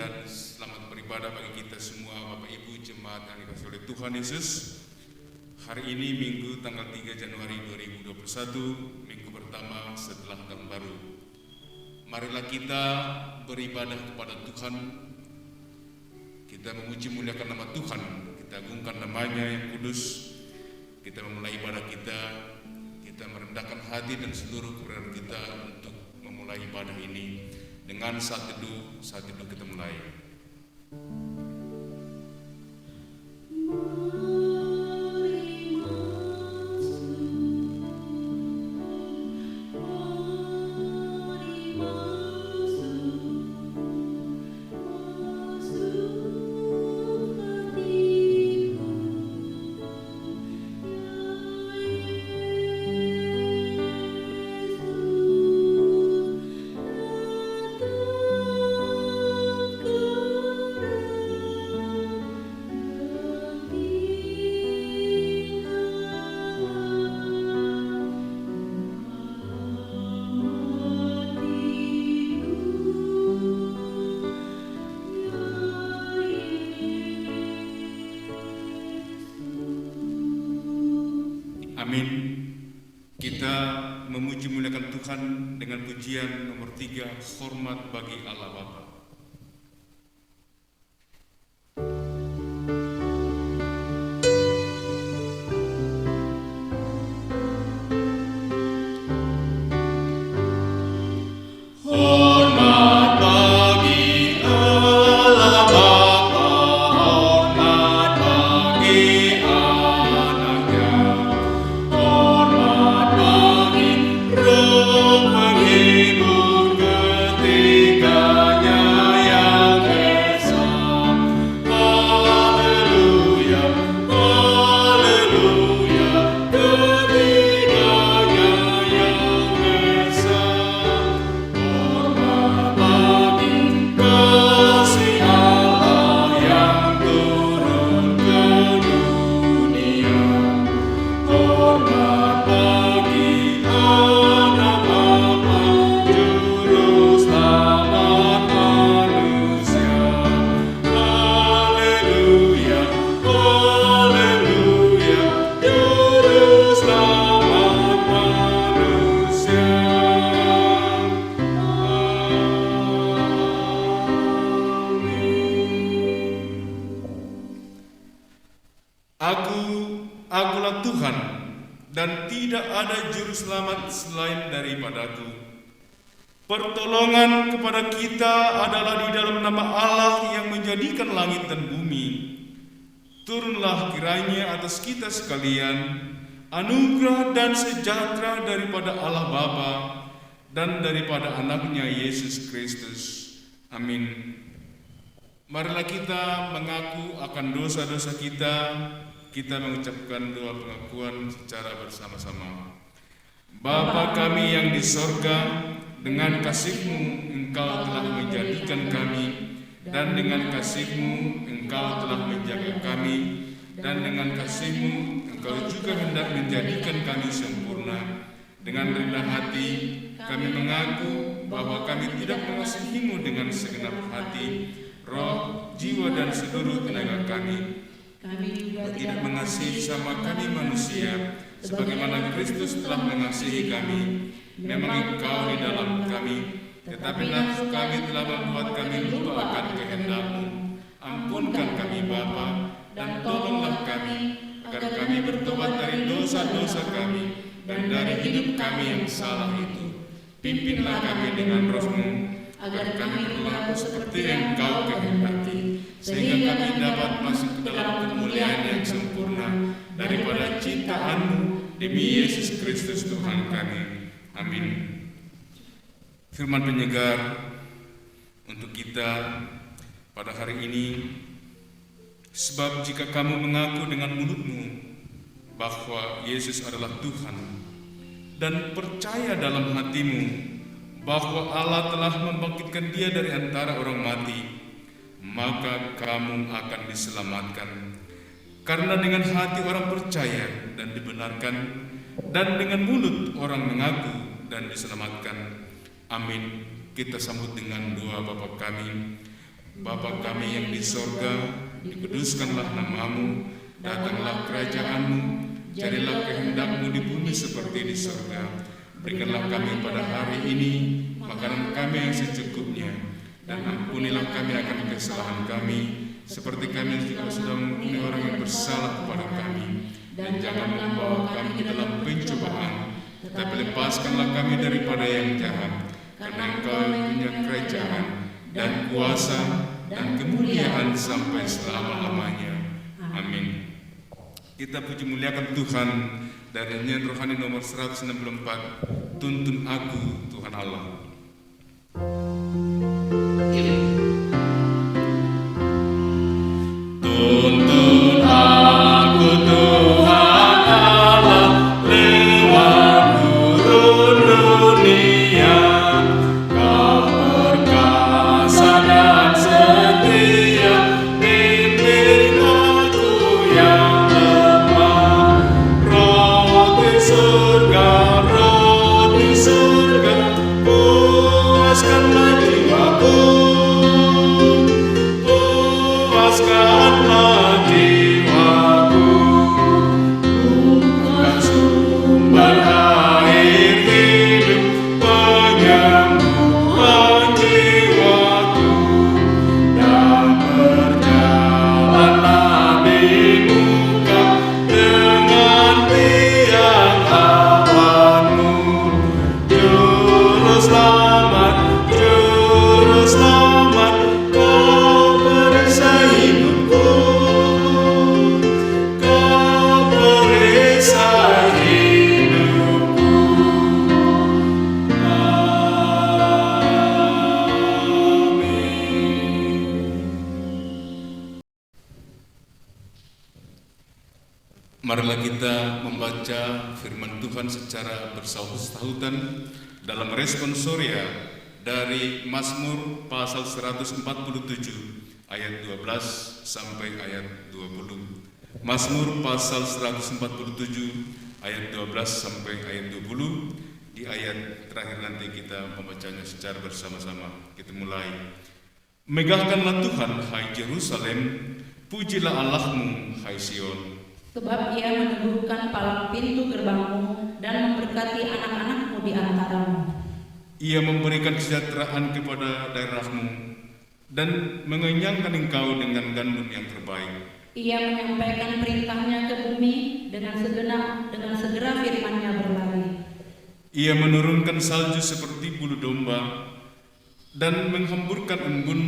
dan selamat beribadah bagi kita semua Bapak Ibu jemaat yang dikasihi oleh Tuhan Yesus. Hari ini Minggu tanggal 3 Januari 2021, Minggu pertama setelah tahun baru. Marilah kita beribadah kepada Tuhan. Kita memuji muliakan nama Tuhan, kita agungkan namanya yang kudus. Kita memulai ibadah kita merendahkan hati dan seluruh keberadaan kita untuk memulai ibadah ini. Dengan saat teduh kita mulai. Amin. Kita memuji muliakan Tuhan dengan pujian nomor 3, hormat bagi Allah Bapa. Akulah Tuhan, dan tidak ada juru selamat selain daripadaku. Pertolongan kepada kita adalah di dalam nama Allah yang menjadikan langit dan bumi. Turunlah kiranya atas kita sekalian anugerah dan sejahtera daripada Allah Bapa dan daripada anaknya Yesus Kristus. Amin. Marilah kita mengaku akan dosa-dosa kita mengucapkan doa pengakuan secara bersama-sama. Bapa kami yang di sorga, dengan kasih-Mu Engkau telah menjadikan kami, dan dengan kasih-Mu Engkau telah menjaga kami, dan dengan kasih-Mu Engkau juga hendak menjadikan kami sempurna. Dengan rendah hati kami mengaku bahwa kami tidak mengasihi-Mu dengan segenap hati, roh, jiwa, dan seluruh tenaga kami. Kami juga tidak mengasihi sama kami manusia, sebagaimana Kristus telah mengasihi kami. Memang Engkau di dalam kami, tetapi nafsu kami telah membuat kami lupa akan kehendak-Mu. Ampunkan kami Bapa, dan tolonglah kami, agar kami bertobat dari dosa-dosa kami, dan dari hidup kami yang salah itu. Pimpinlah kami dengan Roh-Mu, agar kami berlaku seperti yang Engkau kehendaki, sehingga kami dapat masuk ke dalam kemuliaan yang sempurna daripada ciptaan-Mu demi Yesus Kristus Tuhan kami. Amin. Firman penyegar untuk kita pada hari ini, sebab jika kamu mengaku dengan mulutmu bahwa Yesus adalah Tuhan dan percaya dalam hatimu bahwa Allah telah membangkitkan Dia dari antara orang mati, maka kamu akan diselamatkan. Karena dengan hati orang percaya dan dibenarkan, dan dengan mulut orang mengaku dan diselamatkan. Amin. Kita sambut dengan doa Bapa kami. Bapa kami yang di sorga, dikuduskanlah namamu, datanglah kerajaanmu, jadilah kehendak-Mu di bumi seperti di sorga. Berikanlah kami pada hari ini makanan kami yang secukupnya, dan ampunilah kami akan kesalahan kami, seperti kami juga sudah mengampuni orang yang bersalah kepada kami. Dan jangan membawa kami ke dalam pencobaan, tetapi lepaskanlah kami daripada yang jahat, karena Engkau yang punya kerajaan dan kuasa dan kemuliaan sampai selama-lamanya. Amin. Kita puji muliakan Tuhan dari nyanyian rohani nomor 164, Tuntun Aku Tuhan Allah. Tuntun aku Tuhan Allah, lewat gurun dunia. Kau perkasa dan setia, bimbing aku yang lemah. Roti surga, puaskanlah jiwaku, puaskanlah jiwaku. Bukan sumber air hidup, penyembuhan jiwaku. Dan berjalanlah di muka dengan tiang awan-Mu. Juru selamat, Kau perisai hidupku, Kau perisai hidupku. Amin. Marilah kita membaca firman Tuhan secara bersahut-sahutan dalam responsoria dari Mazmur pasal 147 ayat 12 sampai ayat 20. Mazmur pasal 147 ayat 12 sampai ayat 20. Di ayat terakhir nanti kita membacanya secara bersama-sama. Kita mulai. Megahkanlah Tuhan, hai Yerusalem, pujilah Allahmu, hai Sion. Sebab Ia meneguhkan palang pintu gerbangmu dan memberkati anak-anakmu di antaramu. Ia memberikan kesejahteraan kepada daerahmu dan mengenyangkan engkau dengan gandum yang terbaik. Ia menyampaikan perintahnya ke bumi, dengan segera firman-Nya berlari. Ia menurunkan salju seperti bulu domba dan menghamburkan embun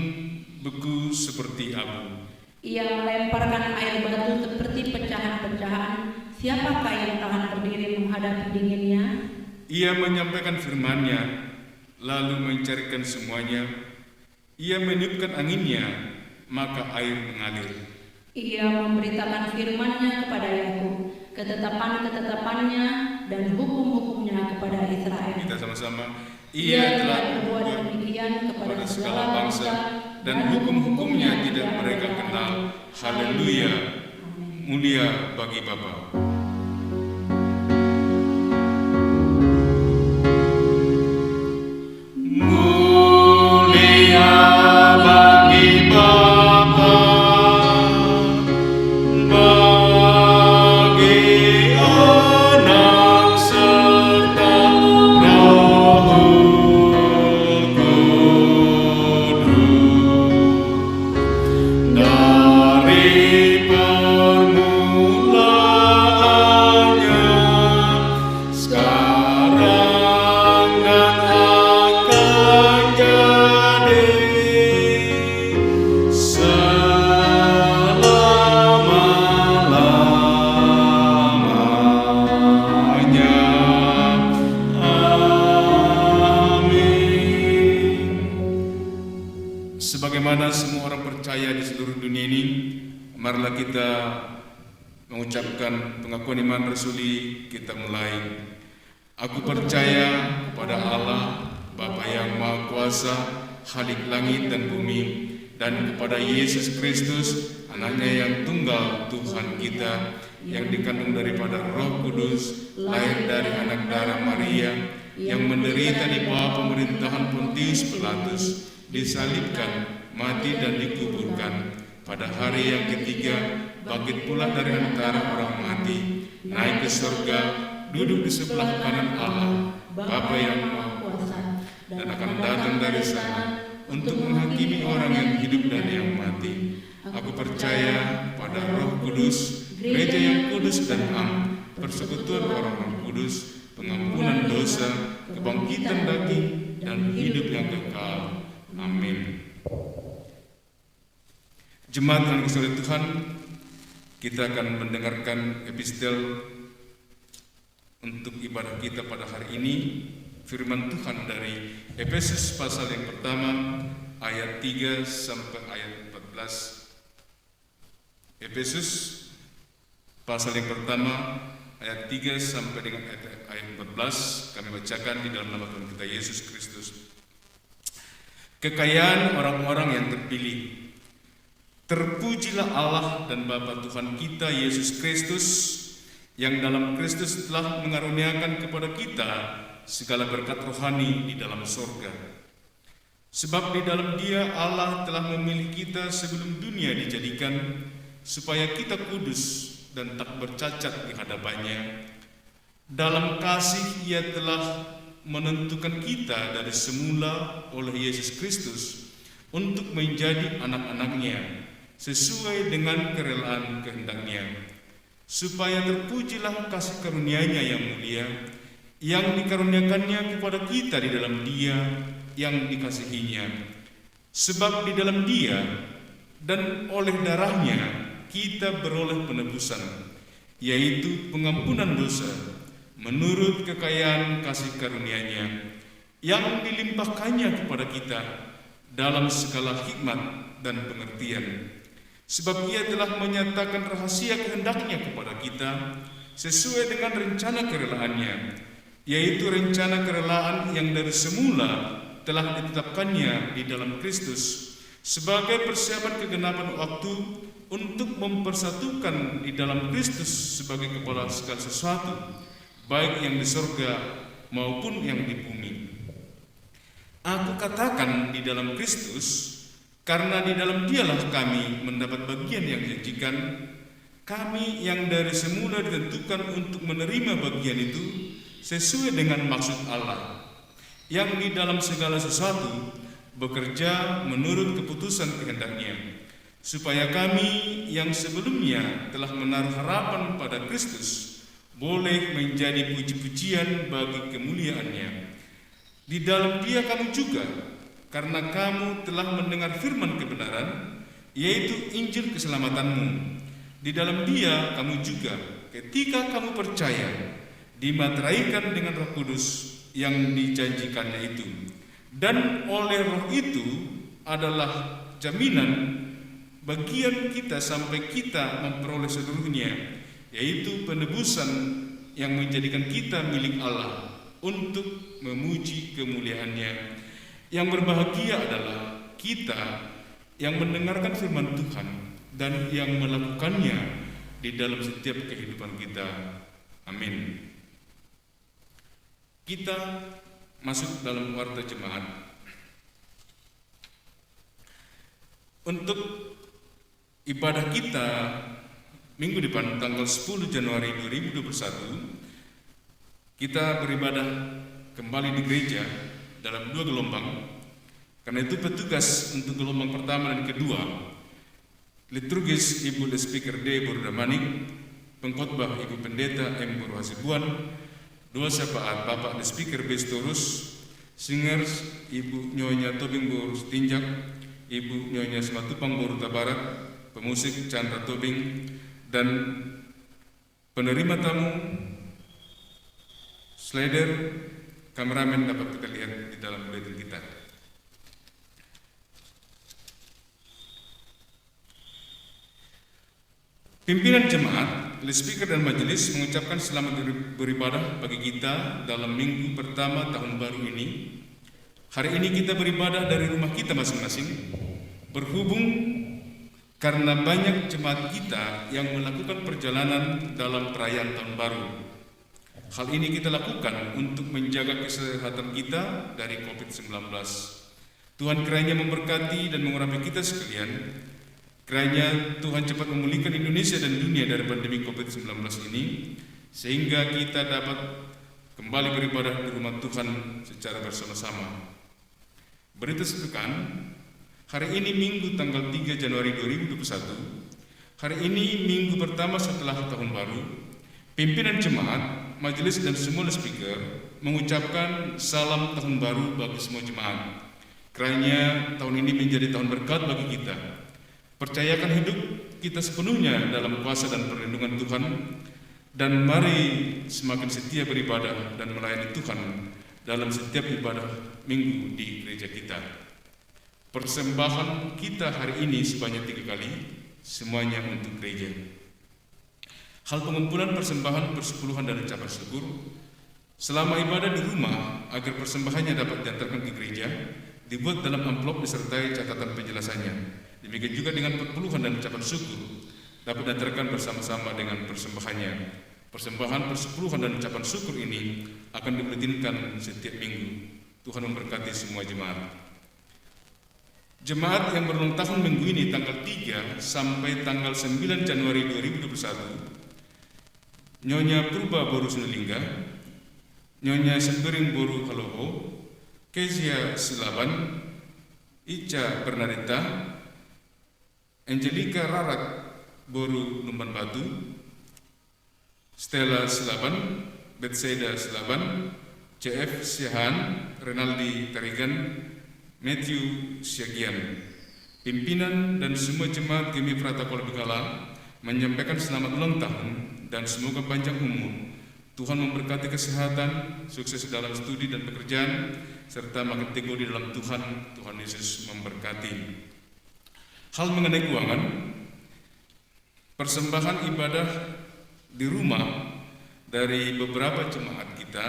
beku seperti abu. Ia melemparkan air batu seperti pecahan-pecahan. Siapakah yang tahan berdiri menghadapi dinginnya? Ia menyampaikan firman-Nya, lalu mencarikan semuanya. Ia meniupkan anginnya, maka air mengalir. Ia memberitakan firman-Nya kepada Yakub, ketetapan-ketetapannya dan hukum-hukumnya kepada Israel. Kita sama-sama. Ia telah berbuat demikian kepada segala bangsa, dan hukum-hukumnya tidak mereka kenal. Haleluya. Mulia bagi Bapa. Mulia bagi Bapa, bagi Anak serta Roh Kudus, dari permulaannya, sekarang dan akan jadi, selama-lamanya. Amin. Sebagaimana semua orang percaya di seluruh dunia ini, marilah kita mengucapkan pengakuan iman rasuli. Kita mulai. Aku percaya kepada Allah, Bapa yang Maha Kuasa, Khalik langit dan bumi, dan kepada Yesus Kristus, Anaknya yang tunggal, Tuhan kita, yang dikandung daripada Roh Kudus, lahir dari anak darah Maria, yang menderita di bawah pemerintahan Pontius Pilatus, disalibkan, mati dan dikuburkan. Pada hari yang ketiga, bangkit pula dari antara orang mati, naik ke surga, duduk di sebelah kanan Allah, Bapa yang Maha Kuasa, dan akan datang dari sana untuk menghakimi orang yang hidup dan yang mati. Aku percaya pada Roh Kudus, gereja yang kudus dan am, persekutuan orang-orang kudus, pengampunan dosa, kebangkitan daging, dan hidup yang kekal. Amin. Jemaat yang dikasihi Tuhan, kita akan mendengarkan epistel untuk ibadah kita pada hari ini. Firman Tuhan dari Efesus pasal yang pertama ayat 3 sampai ayat 14. Efesus pasal yang pertama ayat 3 sampai dengan ayat 14 kami bacakan di dalam nama Tuhan kita Yesus Kristus. Kekayaan orang-orang yang terpilih. Terpujilah Allah dan Bapa Tuhan kita Yesus Kristus, yang dalam Kristus telah mengaruniakan kepada kita segala berkat rohani di dalam surga. Sebab di dalam Dia Allah telah memilih kita sebelum dunia dijadikan, supaya kita kudus dan tak bercacat di hadapannya. Dalam kasih Ia telah menentukan kita dari semula oleh Yesus Kristus untuk menjadi anak-anaknya, sesuai dengan kerelaan kehendak-Nya, supaya terpujilah kasih karunia-Nya yang mulia, yang dikaruniakannya kepada kita di dalam Dia yang dikasihinya. Sebab di dalam Dia dan oleh darah-Nya kita beroleh penebusan, yaitu pengampunan dosa, menurut kekayaan kasih karunia-Nya, yang dilimpahkannya kepada kita dalam segala hikmat dan pengertian. Sebab Ia telah menyatakan rahasia kehendak-Nya kepada kita sesuai dengan rencana kerelaan-Nya, yaitu rencana kerelaan yang dari semula telah ditetapkannya di dalam Kristus sebagai persiapan kegenapan waktu untuk mempersatukan di dalam Kristus sebagai kepala segala sesuatu, baik yang di surga maupun yang di bumi. Aku katakan di dalam Kristus, karena di dalam Dialah kami mendapat bagian yang dijanjikan, kami yang dari semula ditentukan untuk menerima bagian itu sesuai dengan maksud Allah, yang di dalam segala sesuatu bekerja menurut keputusan kehendak-Nya, supaya kami yang sebelumnya telah menaruh harapan pada Kristus boleh menjadi puji-pujian bagi kemuliaan-Nya. Di dalam Dia kamu juga, karena kamu telah mendengar firman kebenaran, yaitu Injil keselamatanmu. Di dalam Dia kamu juga, ketika kamu percaya, dimateraikan dengan Roh Kudus yang dijanjikannya itu. Dan oleh Roh itu adalah jaminan bagian kita sampai kita memperoleh seluruhnya, yaitu penebusan yang menjadikan kita milik Allah untuk memuji kemuliaan-Nya. Yang berbahagia adalah kita yang mendengarkan firman Tuhan dan yang melakukannya di dalam setiap kehidupan kita. Amin. Kita masuk dalam warta jemaat. Untuk ibadah kita minggu depan tanggal 10 Januari 2021, kita beribadah kembali di gereja dalam 2 gelombang. Karena itu petugas untuk gelombang pertama dan kedua, liturgis Ibu The Speaker D. Bordamanik, pengkhotbah Ibu Pendeta M. Boru Hasibuan, doa syafaat Bapak The Speaker B. Storus, singers Ibu Nyonya Tobing Boru Tinjak, Ibu Nyonya Simatupang Boru Tabarat, pemusik Chandra Tobing, dan penerima tamu slider, kameramen dapat kita lihat di dalam bulletin kita. Pimpinan jemaat, speaker dan majelis mengucapkan selamat beribadah bagi kita dalam minggu pertama tahun baru ini. Hari ini kita beribadah dari rumah kita masing-masing, berhubung karena banyak jemaat kita yang melakukan perjalanan dalam perayaan tahun baru. Hal ini kita lakukan untuk menjaga kesehatan kita dari COVID-19. Tuhan kiranya memberkati dan mengurapi kita sekalian. Kiranya Tuhan cepat memulihkan Indonesia dan dunia dari pandemi COVID-19 ini, sehingga kita dapat kembali beribadah di rumah Tuhan secara bersama-sama. Berita sepekan, hari ini Minggu tanggal 3 Januari 2021, hari ini minggu pertama setelah tahun baru, pimpinan jemaat, majelis dan semua speaker mengucapkan salam tahun baru bagi semua jemaat. Kiranya tahun ini menjadi tahun berkat bagi kita. Percayakan hidup kita sepenuhnya dalam kuasa dan perlindungan Tuhan, dan mari semakin setia beribadah dan melayani Tuhan dalam setiap ibadah minggu di gereja kita. Persembahan kita hari ini sebanyak 3 kali, semuanya untuk gereja. Hal pengumpulan persembahan, persepuluhan dan ucapan syukur selama ibadah di rumah agar persembahannya dapat diantarkan ke gereja dibuat dalam amplop disertai catatan penjelasannya. Demikian juga dengan persepuluhan dan ucapan syukur dapat diantarkan bersama-sama dengan persembahannya. Persembahan, persepuluhan dan ucapan syukur ini akan dibuletinkan setiap minggu. Tuhan memberkati semua jemaat. Jemaat yang berulang tahun minggu ini tanggal 3 sampai tanggal 9 Januari 2021, Nyonya Purba Boru Sunulingga, Nyonya Sembering Boru Haloho, Kezia Silaban, Ica Bernadetta, Angelika Rarat Boru Lumban Batu, Stella Silaban, Bethsaida Silaban, CF Siahan, Renaldi Tarigan, Matthew Siagian. Pimpinan dan semua jemaat Gemi Pratakola Bikala menyampaikan selamat ulang tahun dan semoga panjang umur. Tuhan memberkati kesehatan, sukses dalam studi dan pekerjaan, serta makin teguh di dalam Tuhan. Tuhan Yesus memberkati. Hal mengenai keuangan, persembahan ibadah di rumah dari beberapa jemaat kita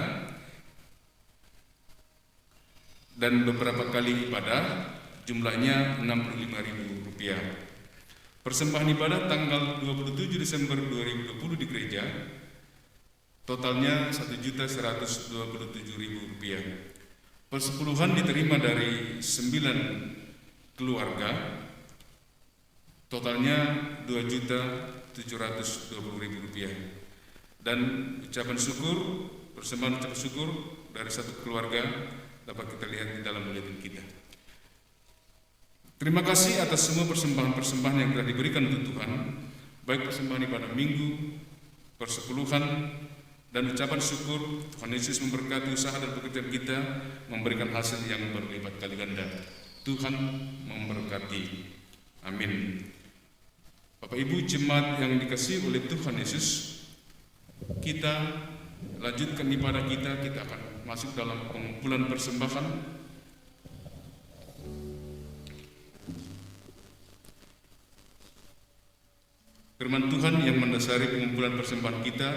dan beberapa kali ibadah jumlahnya Rp65.000. Persembahan ibadah tanggal 27 Desember 2020 di gereja totalnya Rp1.127.000. Persepuluhan diterima dari 9 keluarga, totalnya Rp2.720.000. Dan ucapan syukur, persembahan ucapan syukur dari 1 keluarga dapat kita lihat di dalam buletin kita. Terima kasih atas semua persembahan-persembahan yang telah diberikan untuk Tuhan, baik persembahan ibadah minggu, persepuluhan, dan ucapan syukur. Tuhan Yesus memberkati usaha dan pekerjaan kita, memberikan hasil yang berlipat kali ganda. Tuhan memberkati. Amin. Bapak Ibu jemaat yang dikasihi oleh Tuhan Yesus, kita lanjutkan ibadah kita. Kita akan masuk dalam pengumpulan persembahan. Firman Tuhan yang mendasari pengumpulan persembahan kita,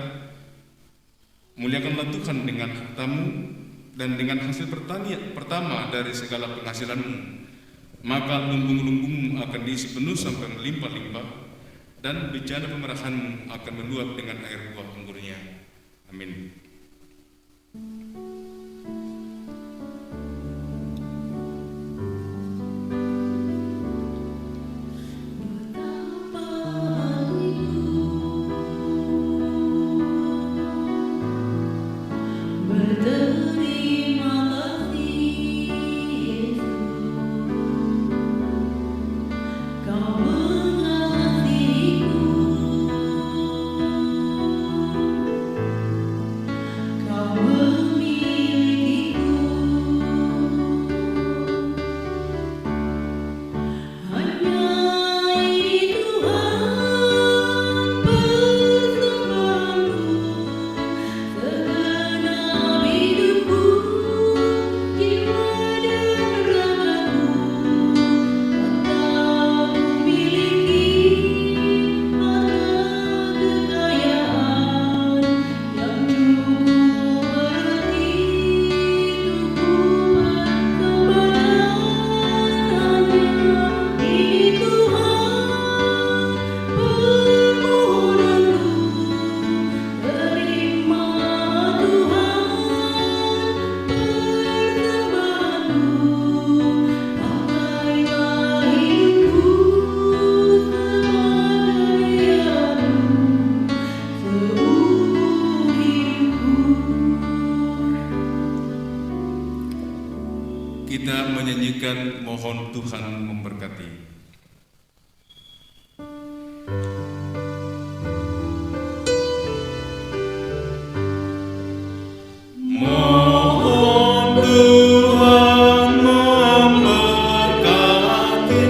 muliakanlah Tuhan dengan hartamu dan dengan hasil pertama dari segala penghasilanmu, maka lumbung-lumbungmu akan diisi penuh sampai melimpah-limpah, dan bejana pemerahanmu akan meluap dengan air buah anggurnya. Amin. Kita menyanyikan mohon Tuhan memberkati. Mohon Tuhan memberkati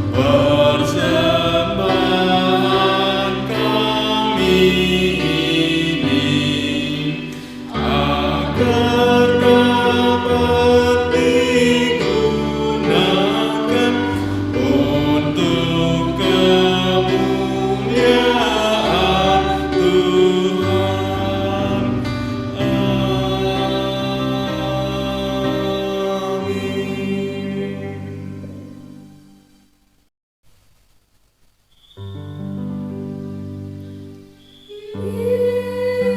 persembahan kami ini, agar dapat digunakan untuk kemuliaan Tuhan.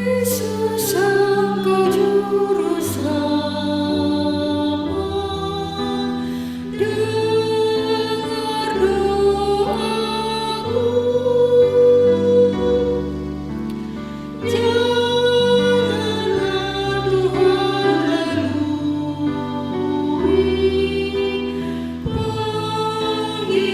Yesus Engkau Juru Selamat, dengar doaku. Janganlah Tuhan lalui panggilan aku.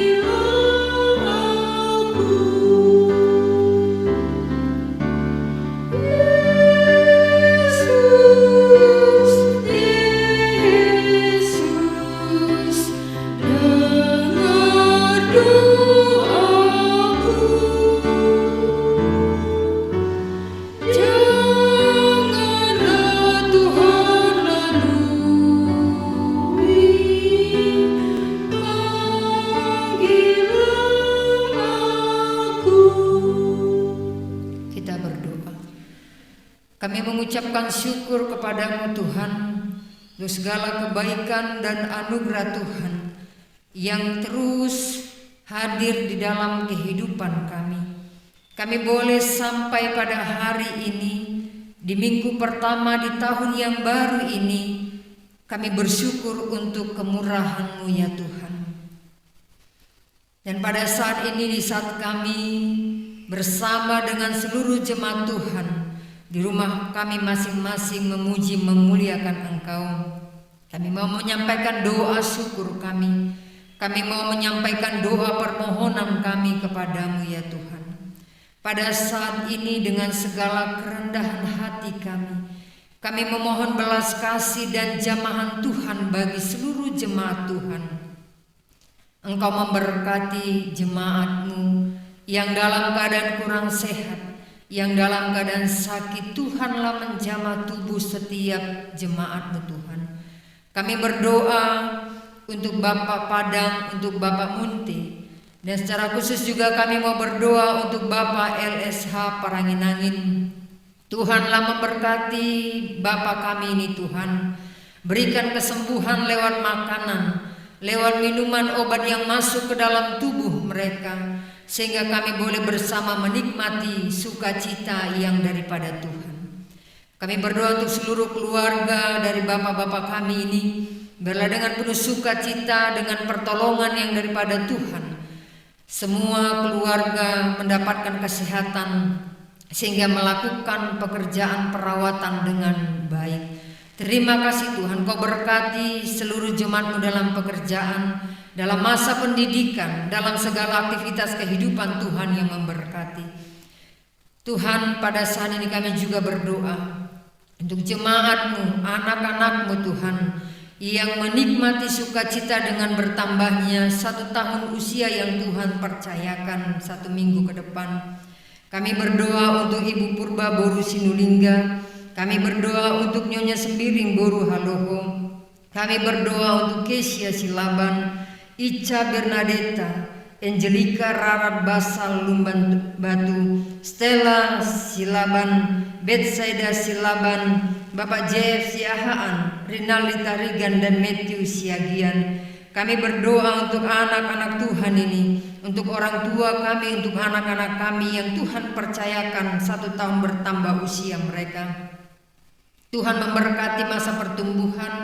Yesus, dengar doaku. Janganlah Tuhan lalui panggilan aku. Kita berdoa. Kami mengucapkan syukur kepadamu Tuhan untuk segala kebaikan dan anugerah Tuhan yang terus hadir di dalam kehidupan kami. Kami boleh sampai pada hari ini, di minggu pertama di tahun yang baru ini. Kami bersyukur untuk kemurahan-Mu ya Tuhan. Dan pada saat ini, di saat kami bersama dengan seluruh jemaat Tuhan di rumah kami masing-masing memuji memuliakan Engkau, kami mau menyampaikan doa syukur kami. Kami mau menyampaikan doa permohonan kami kepadamu ya Tuhan. Pada saat ini dengan segala kerendahan hati kami memohon belas kasih dan jamahan Tuhan bagi seluruh jemaat Tuhan. Engkau memberkati jemaat-Mu yang dalam keadaan kurang sehat, yang dalam keadaan sakit. Tuhanlah menjamah tubuh setiap jemaat-Mu Tuhan. Kami berdoa untuk Bapak Padang, untuk Bapak Munti, dan secara khusus juga kami mau berdoa untuk Bapak LSH Paranginangin. Tuhanlah memberkati Bapak kami ini Tuhan. Berikan kesembuhan lewat makanan, lewat minuman obat yang masuk ke dalam tubuh mereka, sehingga kami boleh bersama menikmati sukacita yang daripada Tuhan. Kami berdoa untuk seluruh keluarga dari bapak-bapak kami ini, biarlah dengan penuh sukacita, dengan pertolongan yang daripada Tuhan, semua keluarga mendapatkan kesehatan sehingga melakukan pekerjaan perawatan dengan baik. Terima kasih Tuhan, Kau berkati seluruh jemaat-Mu dalam pekerjaan, dalam masa pendidikan, dalam segala aktivitas kehidupan Tuhan yang memberkati. Tuhan, pada saat ini kami juga berdoa untuk jemaat-Mu, anak-anak-Mu Tuhan, yang menikmati sukacita dengan bertambahnya 1 tahun usia yang Tuhan percayakan 1 minggu ke depan. Kami berdoa untuk Ibu Purba Boru Sinulingga. Kami berdoa untuk Nyonya Sembiring Boru Haloho. Kami berdoa untuk Kesia Silaban, Ica Bernadetta, Angelika Rarat Basal Lumban Batu, Stella Silaban, Betsaida Silaban, Bapak JF Siahaan, Rinaldi Tarigan, dan Matthew Siagian. Kami berdoa untuk anak-anak Tuhan ini, untuk orang tua kami, untuk anak-anak kami yang Tuhan percayakan 1 tahun bertambah usia mereka. Tuhan memberkati masa pertumbuhan,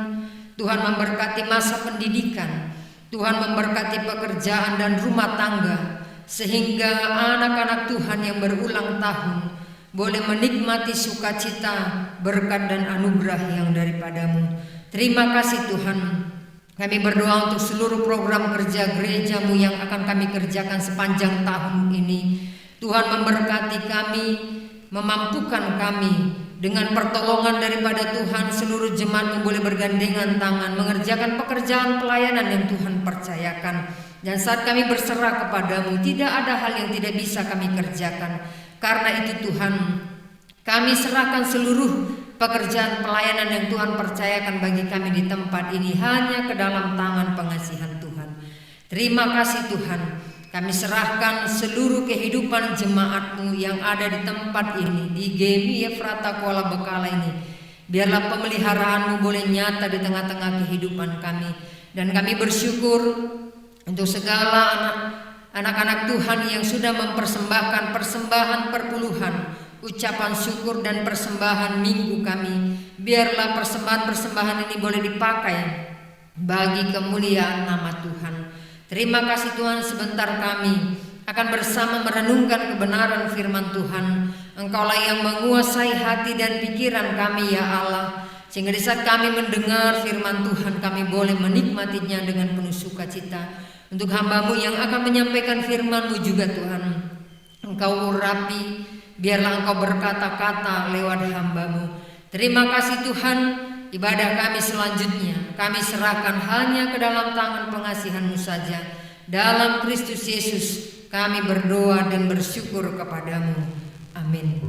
Tuhan memberkati masa pendidikan, Tuhan memberkati pekerjaan dan rumah tangga, sehingga anak-anak Tuhan yang berulang tahun boleh menikmati sukacita, berkat dan anugerah yang daripada-Mu. Terima kasih Tuhan Kami berdoa untuk seluruh program kerja gereja-Mu yang akan kami kerjakan sepanjang tahun ini. Tuhan memberkati kami, memampukan kami. Dengan pertolongan daripada Tuhan, seluruh jemaat-Mu boleh bergandengan tangan mengerjakan pekerjaan pelayanan yang Tuhan percayakan. Dan saat kami berserah kepada-Mu, tidak ada hal yang tidak bisa kami kerjakan. Karena itu Tuhan, kami serahkan seluruh pekerjaan pelayanan yang Tuhan percayakan bagi kami di tempat ini hanya ke dalam tangan pengasihan Tuhan. Terima kasih Tuhan. Kami serahkan seluruh kehidupan jemaat-Mu yang ada di tempat ini, di GMI Efrata Kuala Bekala ini. Biarlah pemeliharaan-Mu boleh nyata di tengah-tengah kehidupan kami. Dan kami bersyukur untuk segala anak-anak Tuhan yang sudah mempersembahkan persembahan perpuluhan, ucapan syukur dan persembahan minggu kami. Biarlah persembahan-persembahan ini boleh dipakai bagi kemuliaan nama Tuhan. Terima kasih Tuhan, sebentar kami akan bersama merenungkan kebenaran firman Tuhan. Engkaulah yang menguasai hati dan pikiran kami ya Allah, sehingga di saat kami mendengar firman Tuhan, kami boleh menikmatinya dengan penuh sukacita. Untuk hamba-Mu yang akan menyampaikan firman-Mu juga Tuhan, Engkau urapi, biarlah Engkau berkata-kata lewat hamba-Mu. Terima kasih Tuhan. Ibadah kami selanjutnya kami serahkan hanya ke dalam tangan pengasihan-Mu saja. Dalam Kristus Yesus kami berdoa dan bersyukur kepada-Mu. Amin.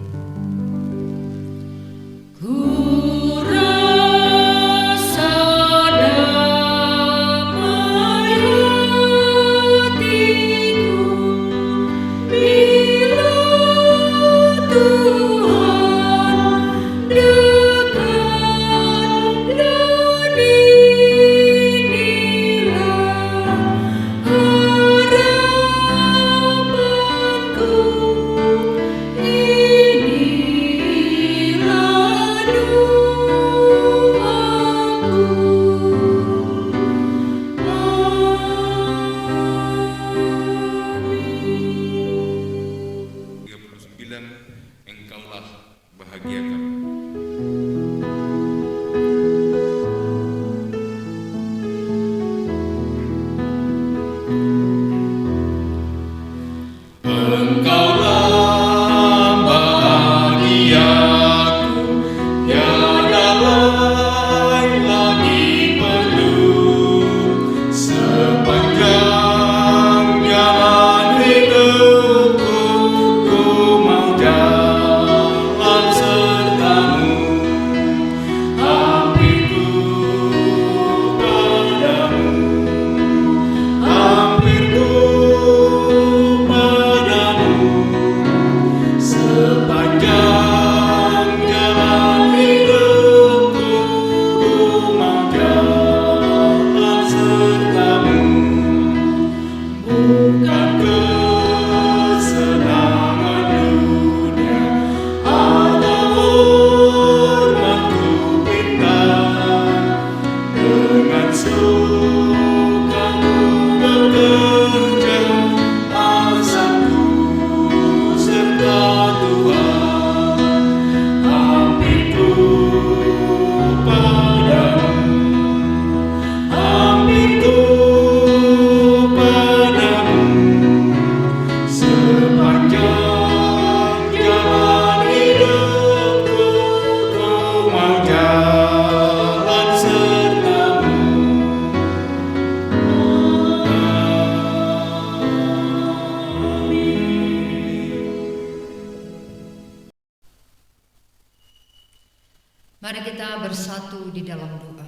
Mari kita bersatu di dalam doa.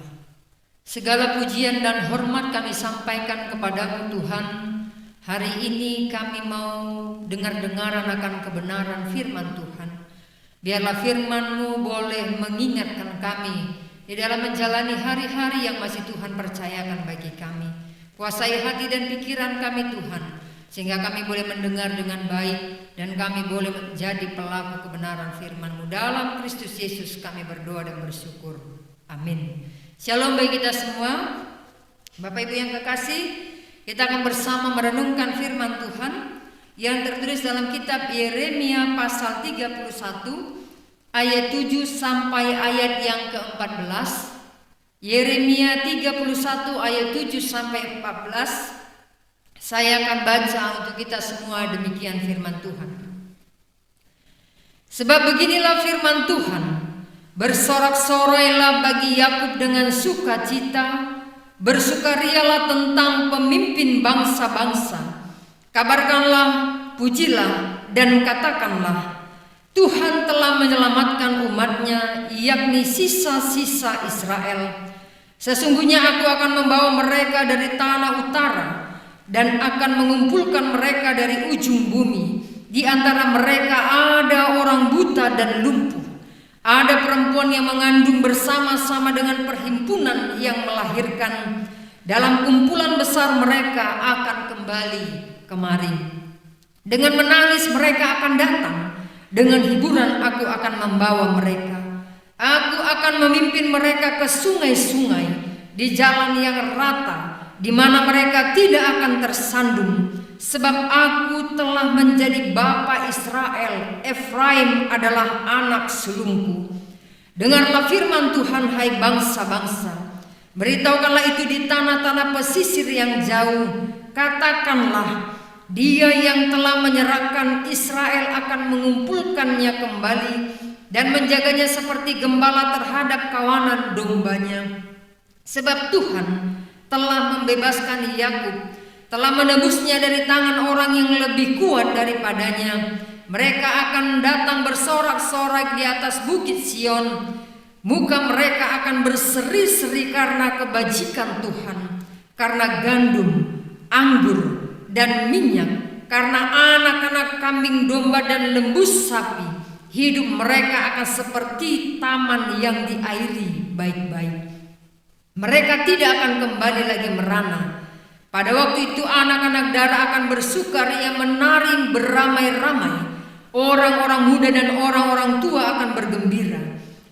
Segala pujian dan hormat kami sampaikan kepada-Mu Tuhan. Hari ini kami mau dengar-dengaran akan kebenaran firman Tuhan. Biarlah firman-Mu boleh mengingatkan kami di dalam menjalani hari-hari yang masih Tuhan percayakan bagi kami. Kuasai hati dan pikiran kami Tuhan, sehingga kami boleh mendengar dengan baik dan kami boleh menjadi pelaku kebenaran firman-Mu. Dalam Kristus Yesus kami berdoa dan bersyukur. Amin. Shalom bagi kita semua. Bapak Ibu yang kekasih, kita akan bersama merenungkan firman Tuhan yang tertulis dalam kitab Yeremia pasal 31 ayat 7 sampai ayat yang ke-14. Yeremia 31 ayat 7 sampai 14. Saya akan baca untuk kita semua, demikian firman Tuhan. Sebab beginilah firman Tuhan, bersorak-sorailah bagi Yakub dengan sukacita, bersukarialah tentang pemimpin bangsa-bangsa. Kabarkanlah, pujilah, dan katakanlah, Tuhan telah menyelamatkan umatnya, yakni sisa-sisa Israel. Sesungguhnya aku akan membawa mereka dari tanah utara dan akan mengumpulkan mereka dari ujung bumi. Di antara mereka ada orang buta dan lumpuh. Ada perempuan yang mengandung bersama-sama dengan perhimpunan yang melahirkan. Dalam kumpulan besar mereka akan kembali kemari. Dengan menangis mereka akan datang. Dengan hiburan aku akan membawa mereka. Aku akan memimpin mereka ke sungai-sungai, di jalan yang rata, di mana mereka tidak akan tersandung. Sebab aku telah menjadi bapa Israel, Efraim adalah anak sulungku. Dengarlah firman Tuhan, hai bangsa-bangsa. Beritahukanlah itu di tanah-tanah pesisir yang jauh. Katakanlah, Dia yang telah menyerahkan Israel akan mengumpulkannya kembali dan menjaganya seperti gembala terhadap kawanan dombanya. Sebab Tuhan telah membebaskan Yakub, telah menebusnya dari tangan orang yang lebih kuat daripadanya. Mereka akan datang bersorak-sorak di atas bukit Sion. Muka mereka akan berseri-seri karena kebajikan Tuhan, karena gandum, anggur, dan minyak, karena anak-anak kambing domba dan lembu sapi. Hidup mereka akan seperti taman yang diairi baik-baik. Mereka tidak akan kembali lagi merana. Pada waktu itu anak-anak darah akan bersukaria, menari beramai-ramai. Orang-orang muda dan orang-orang tua akan bergembira.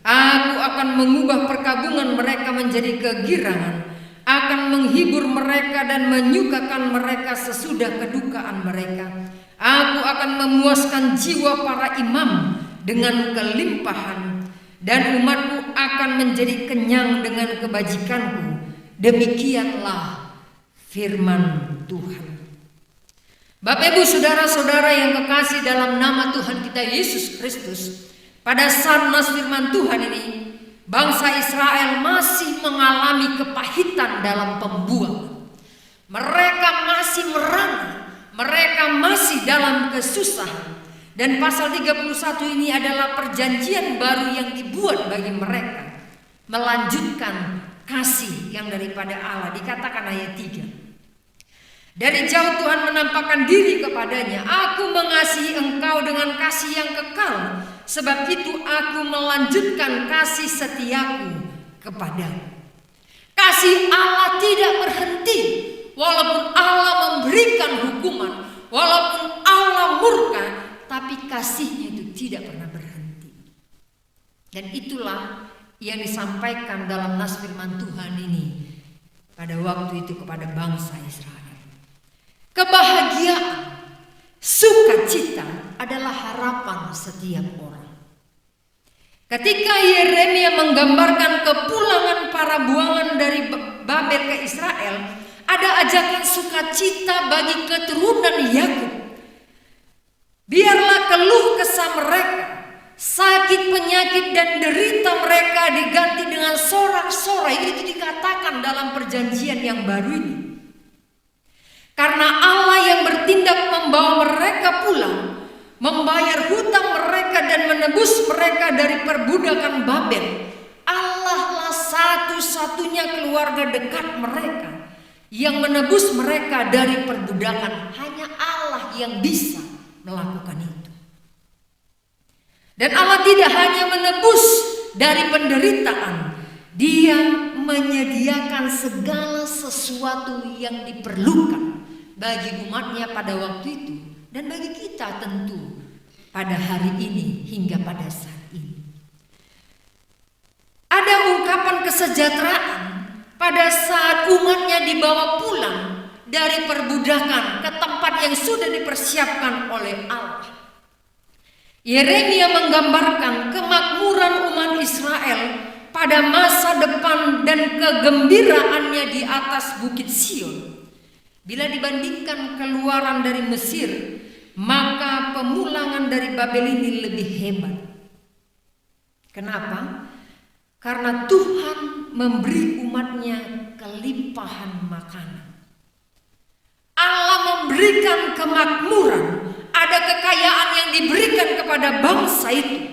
Aku akan mengubah perkabungan mereka menjadi kegirangan, akan menghibur mereka dan menyukakan mereka sesudah kedukaan mereka. Aku akan memuaskan jiwa para imam dengan kelimpahan, dan umatku akan menjadi kenyang dengan kebajikanku. Demikianlah firman Tuhan. Bapak Ibu saudara-saudara yang kekasih dalam nama Tuhan kita Yesus Kristus, pada saat nas firman Tuhan ini, bangsa Israel masih mengalami kepahitan dalam pembuangan. Mereka masih merana, mereka masih dalam kesusahan. Dan pasal 31 ini adalah perjanjian baru yang dibuat bagi mereka, melanjutkan kasih yang daripada Allah. Dikatakan ayat 3, dari jauh Tuhan menampakkan diri kepadanya. Aku mengasihi engkau dengan kasih yang kekal, sebab itu aku melanjutkan kasih setiaku kepadamu. Kasih Allah tidak berhenti. Walaupun Allah memberikan hukuman, walaupun Allah murka, tapi kasihnya itu tidak pernah berhenti. Dan itulah yang disampaikan dalam nas firman Tuhan ini pada waktu itu kepada bangsa Israel. Kebahagiaan, sukacita adalah harapan setiap orang. Ketika Yeremia menggambarkan kepulangan para buangan dari Babel ke Israel, ada ajakan sukacita bagi keturunan Yakub. Biarlah keluh kesah mereka, sakit, penyakit, dan derita mereka diganti dengan sorak-sorai. Itu dikatakan dalam perjanjian yang baru ini. Karena Allah yang bertindak membawa mereka pulang, membayar hutang mereka dan menebus mereka dari perbudakan Babel. Allah lah satu-satunya keluarga dekat mereka yang menebus mereka dari perbudakan. Hanya Allah yang bisa melakukan itu. Dan Allah tidak hanya menebus dari penderitaan, Dia menyediakan segala sesuatu yang diperlukan bagi umatnya pada waktu itu, dan bagi kita tentu pada hari ini hingga pada saat ini. Ada ungkapan kesejahteraan pada saat umatnya dibawa pulang dari perbudakan ke tempat yang sudah dipersiapkan oleh Allah. Yeremia menggambarkan kemakmuran umat Israel pada masa depan dan kegembiraannya di atas bukit Sion. Bila dibandingkan keluaran dari Mesir, maka pemulangan dari Babel ini lebih hebat. Kenapa? Karena Tuhan memberi umatnya kelimpahan makanan. Allah memberikan kemakmuran, ada kekayaan yang diberikan kepada bangsa itu.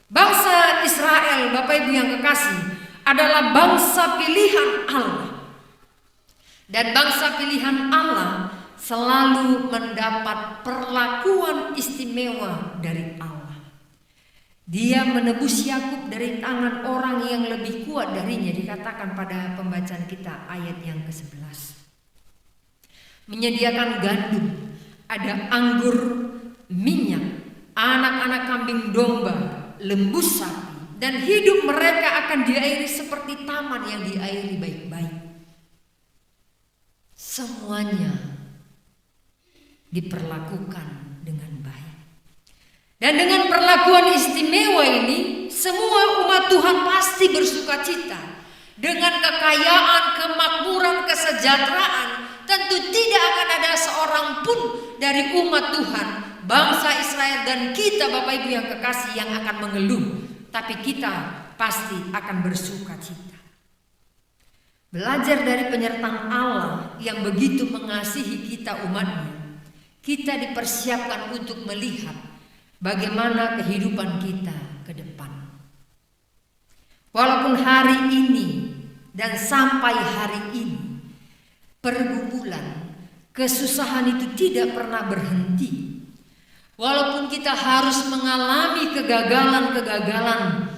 Bangsa Israel, Bapak Ibu yang kekasih, adalah bangsa pilihan Allah. Dan bangsa pilihan Allah selalu mendapat perlakuan istimewa dari Allah. Dia menebus Yakub dari tangan orang yang lebih kuat darinya, dikatakan pada pembacaan kita ayat yang ke-11. Menyediakan gandum, ada anggur, minyak, anak-anak kambing domba, lembu sapi, dan hidup mereka akan diairi seperti taman yang diairi baik-baik. Semuanya diperlakukan dengan baik. Dan dengan perlakuan istimewa ini, semua umat Tuhan pasti bersuka cita. Dengan kekayaan, kemakmuran, kesejahteraan, tentu tidak akan ada seorang pun dari umat Tuhan, bangsa Israel dan kita Bapak Ibu yang kekasih yang akan mengeluh. Tapi kita pasti akan bersuka cita. Belajar dari penyertaan Allah yang begitu mengasihi kita umatnya, kita dipersiapkan untuk melihat bagaimana kehidupan kita ke depan. Walaupun hari ini dan sampai hari ini pergumulan, kesusahan itu tidak pernah berhenti. Walaupun kita harus mengalami kegagalan-kegagalan,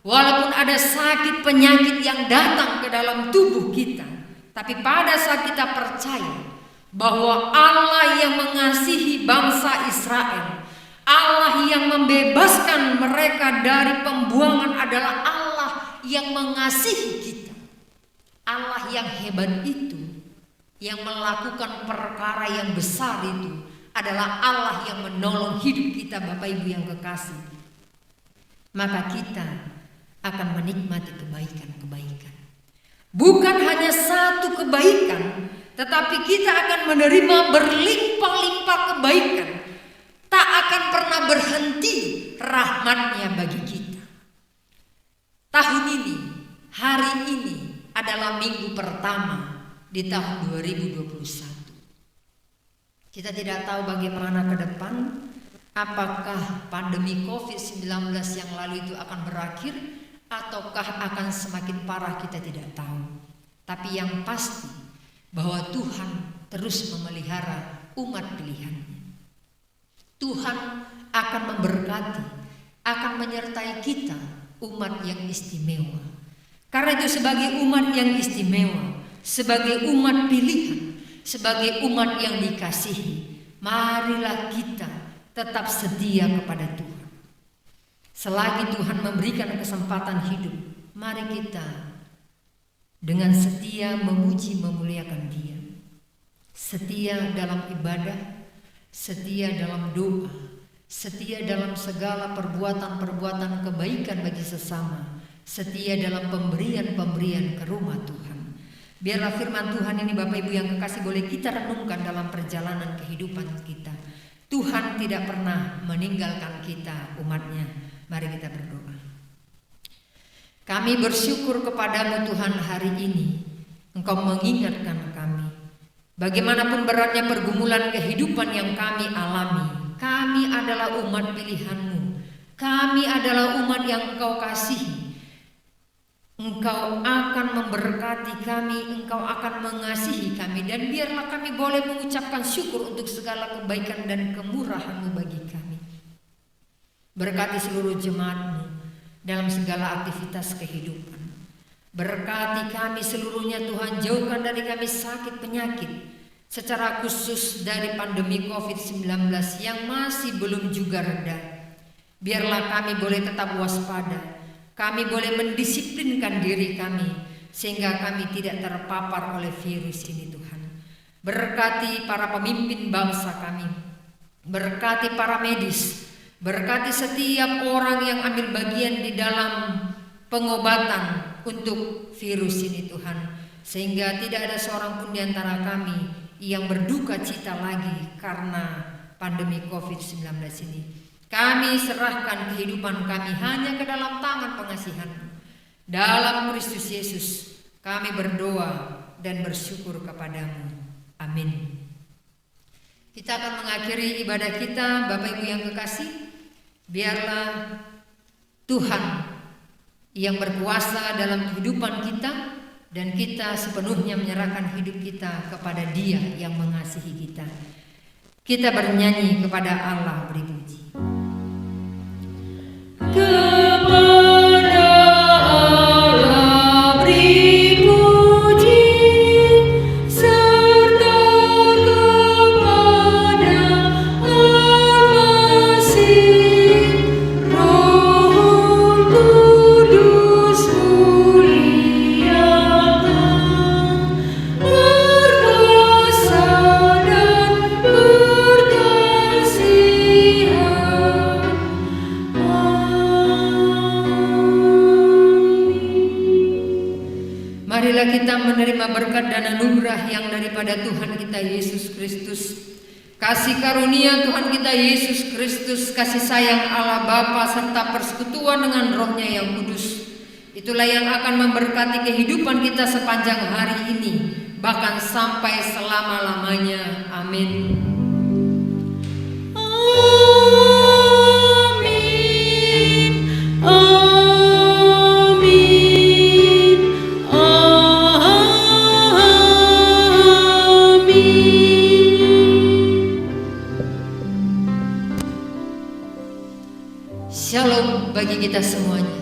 walaupun ada sakit penyakit yang datang ke dalam tubuh kita, tapi pada saat kita percaya bahwa Allah yang mengasihi bangsa Israel, Allah yang membebaskan mereka dari pembuangan adalah Allah yang mengasihi kita. Allah yang hebat itu, yang melakukan perkara yang besar itu adalah Allah yang menolong hidup kita Bapak Ibu yang kekasih. Maka kita akan menikmati kebaikan-kebaikan. Bukan hanya satu kebaikan, tetapi kita akan menerima berlimpah-limpah kebaikan. Tak akan pernah berhenti rahmat-Nya bagi kita. Tahun ini, hari ini adalah minggu pertama di tahun 2021. Kita tidak tahu bagaimana ke depan, apakah pandemi COVID-19 yang lalu itu akan berakhir ataukah akan semakin parah, kita tidak tahu. Tapi yang pasti bahwa Tuhan terus memelihara umat pilihan-Nya. Tuhan akan memberkati, akan menyertai kita, umat yang istimewa. Karena itu sebagai umat yang istimewa, sebagai umat pilihan, sebagai umat yang dikasihi, marilah kita tetap setia kepada Tuhan. Selagi Tuhan memberikan kesempatan hidup, mari kita dengan setia memuji memuliakan Dia. Setia dalam ibadah, setia dalam doa, setia dalam segala perbuatan-perbuatan kebaikan bagi sesama, setia dalam pemberian-pemberian ke rumah Tuhan. Biarlah firman Tuhan ini Bapak Ibu yang kekasih boleh kita renungkan dalam perjalanan kehidupan kita. Tuhan tidak pernah meninggalkan kita umatnya. Mari kita berdoa. Kami bersyukur kepadamu Tuhan hari ini. Engkau mengingatkan kami. Bagaimanapun beratnya pergumulan kehidupan yang kami alami, kami adalah umat pilihan-Mu. Kami adalah umat yang Engkau kasihi. Engkau akan memberkati kami, Engkau akan mengasihi kami, dan biarlah kami boleh mengucapkan syukur untuk segala kebaikan dan kemurahan-Mu bagi kami. Berkati seluruh jemaat-Mu dalam segala aktivitas kehidupan. Berkati kami seluruhnya Tuhan, jauhkan dari kami sakit penyakit, secara khusus dari pandemi COVID-19 yang masih belum juga reda. Biarlah kami boleh tetap waspada. Kami boleh mendisiplinkan diri kami sehingga kami tidak terpapar oleh virus ini Tuhan. Berkati para pemimpin bangsa kami, berkati para medis, berkati setiap orang yang ambil bagian di dalam pengobatan untuk virus ini Tuhan, sehingga tidak ada seorang pun di antara kami yang berduka cita lagi karena pandemi COVID-19 ini. Kami serahkan kehidupan kami hanya ke dalam tangan pengasihan-Mu. Dalam Kristus Yesus kami berdoa dan bersyukur kepadamu. Amin. Kita akan mengakhiri ibadah kita, Bapak Ibu yang kekasih. Biarlah Tuhan yang berkuasa dalam kehidupan kita, dan kita sepenuhnya menyerahkan hidup kita kepada Dia yang mengasihi kita. Kita bernyanyi kepada Allah, beri puji. Kepada Allah beri puji, serta kepada Al-Masih, Roh Kudus muliakan, berkuasa dan berkasihan. Marilah kita menerima berkat dan anugerah yang daripada Tuhan kita Yesus Kristus. Kasih karunia Tuhan kita Yesus Kristus, kasih sayang Allah Bapa serta persekutuan dengan Roh-Nya yang kudus, itulah yang akan memberkati kehidupan kita sepanjang hari ini, bahkan sampai selama-lamanya. Amin. Shalom bagi kita semuanya.